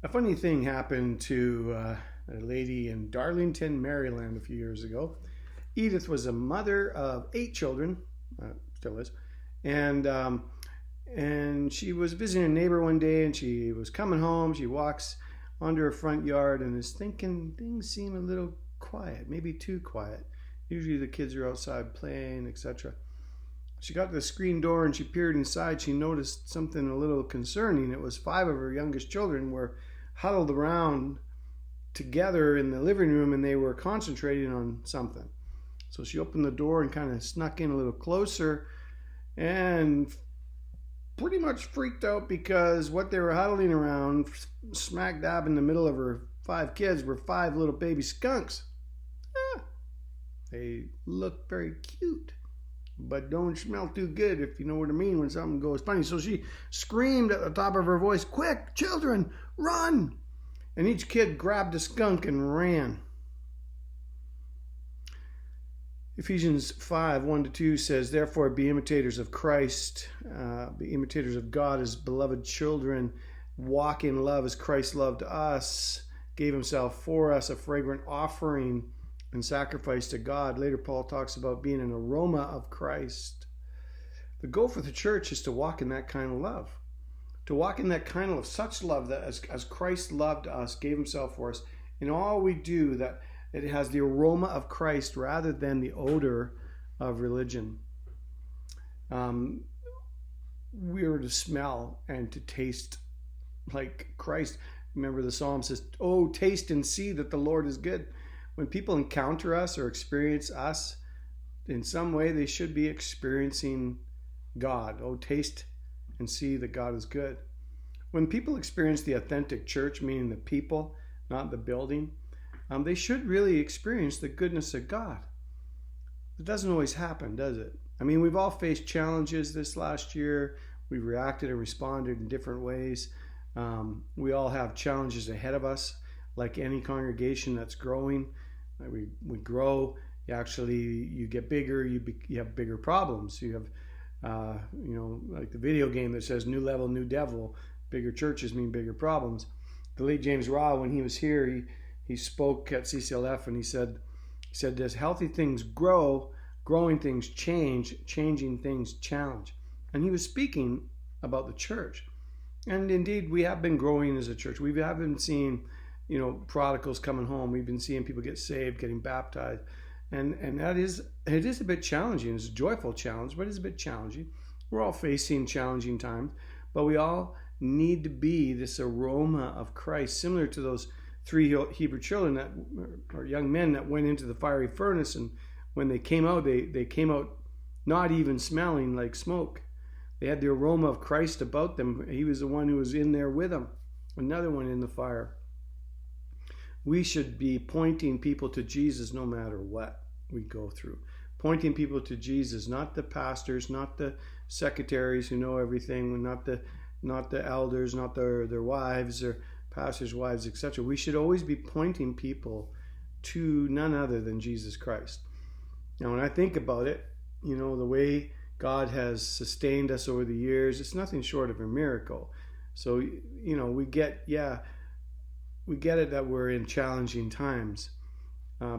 A funny thing happened to a lady in Darlington, Maryland a few years ago. Edith was a mother of 8 children, still is, and and she was visiting a neighbor one day, and she was coming home. She walks onto her front yard and is thinking things seem a little quiet, maybe too quiet. Usually the kids are outside playing, etc. She got to the screen door and she peered inside. She noticed something a little concerning. It was 5 of her youngest children were huddled around together in the living room, and they were concentrating on something. So she opened the door and kind of snuck in a little closer and pretty much freaked out because what they were huddling around, smack dab in the middle of her 5 kids, were 5 little baby skunks. They look very cute, but don't smell too good, if you know what I mean, when something goes funny. So she screamed at the top of her voice, "Quick, children, run!" And each kid grabbed a skunk and ran. Ephesians 5:1-2 says, "Therefore be imitators of Christ, be imitators of God as beloved children, walk in love as Christ loved us, gave himself for us, a fragrant offering and sacrifice to God." Later Paul talks about being an aroma of Christ. The goal for the church is to walk in that kind of love. To walk in that kind of such love that as Christ loved us, gave himself for us, in all we do, that it has the aroma of Christ rather than the odor of religion. We are to smell and to taste like Christ. Remember the psalm says, "Oh, taste and see that the Lord is good." When people encounter us or experience us in some way, they should be experiencing God. Oh, taste and see that God is good. When people experience the authentic church, meaning the people, not the building, they should really experience the goodness of God. It doesn't always happen, does it? I mean, we've all faced challenges this last year. We've reacted and responded in different ways. We all have challenges ahead of us, like any congregation that's growing. We grow. You get bigger. You have bigger problems. You have, like the video game that says "New level, new devil." Bigger churches mean bigger problems. The late James Raw, when he was here, he spoke at CCLF, and he said, "As healthy things grow, growing things change, changing things challenge." And he was speaking about the church. And indeed, we have been growing as a church. We have been seeing, prodigals coming home. We've been seeing people get saved, getting baptized. And it is a bit challenging. It's a joyful challenge, but it's a bit challenging. We're all facing challenging times, but we all need to be this aroma of Christ, similar to those 3 Hebrew children or young men that went into the fiery furnace, and when they came out, they came out not even smelling like smoke. They had the aroma of Christ about them. He was the one who was in there with them, another one in the fire. We should be pointing people to Jesus no matter what we go through. Pointing people to Jesus, not the pastors, not the secretaries who know everything, not the elders, not their wives or pastors' wives, etc. We should always be pointing people to none other than Jesus Christ. Now, when I think about it, the way God has sustained us over the years, it's nothing short of a miracle. So, we get it that we're in challenging times.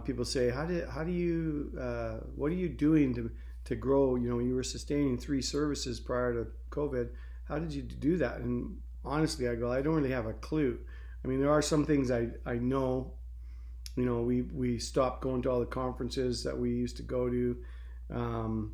People say, what are you doing to grow? You were sustaining 3 services prior to COVID. How did you do that? And honestly, I don't really have a clue. I mean, there are some things I know. We stopped going to all the conferences that we used to go to, and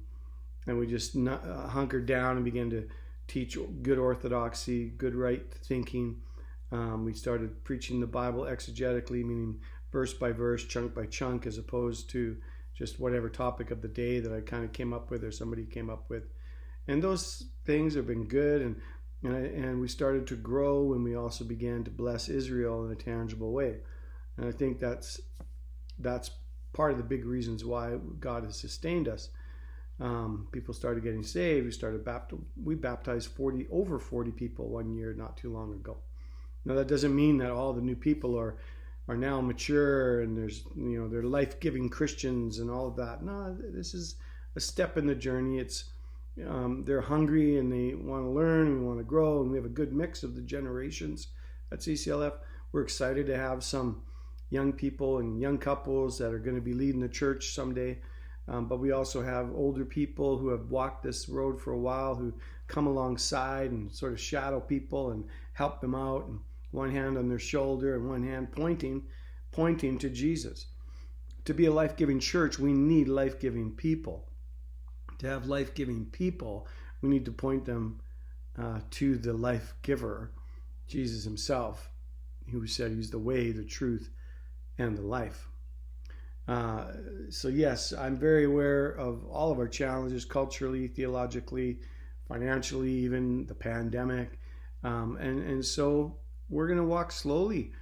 we just hunkered down and began to teach good orthodoxy, good right thinking. We started preaching the Bible exegetically, meaning verse by verse, chunk by chunk, as opposed to just whatever topic of the day that I kind of came up with or somebody came up with. And those things have been good, and we started to grow, and we also began to bless Israel in a tangible way. And I think that's part of the big reasons why God has sustained us. People started getting saved. We baptized over 40 people one year not too long ago. Now that doesn't mean that all the new people are now mature and they're life-giving Christians and all of that. No, this is a step in the journey. It's they're hungry and they want to learn and we want to grow, and we have a good mix of the generations at CCLF. We're excited to have some young people and young couples that are going to be leading the church someday. But we also have older people who have walked this road for a while, who come alongside and sort of shadow people and help them out, and one hand on their shoulder and one hand pointing to Jesus. To be a life-giving church, we need life-giving people. To have life-giving people, we need to point them to the life giver, Jesus himself, who said he's the way, the truth, and the life. So yes, I'm very aware of all of our challenges, culturally, theologically, financially, even the pandemic. And so we're going to walk slowly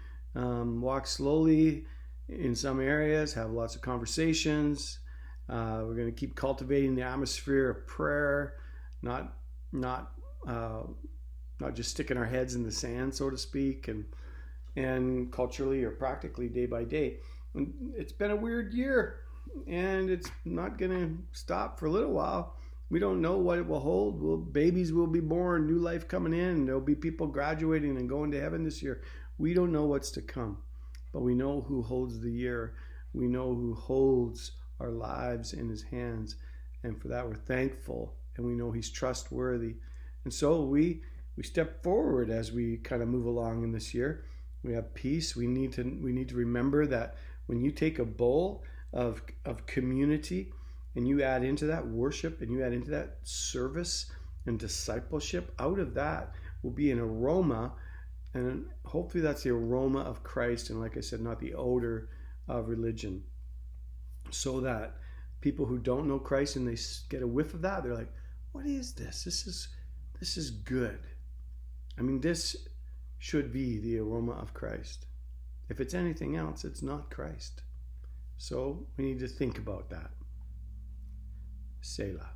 in some areas, have lots of conversations. We're going to keep cultivating the atmosphere of prayer, not just sticking our heads in the sand, so to speak, and culturally or practically day by day. And it's been a weird year, and it's not going to stop for a little while. We don't know what it will hold. Babies will be born, new life coming in. There'll be people graduating and going to heaven this year. We don't know what's to come, but we know who holds the year. We know who holds our lives in his hands, and for that we're thankful, and we know he's trustworthy. And so we step forward as we kind of move along in this year. We have peace. We need to remember that when you take a bowl of community and you add into that worship and you add into that service and discipleship, out of that will be an aroma, and hopefully that's the aroma of Christ, and like I said, not the odor of religion. So that people who don't know Christ and they get a whiff of that, they're like, what is this? This is good. I mean, this should be the aroma of Christ. If it's anything else, it's not Christ. So we need to think about that. Selah.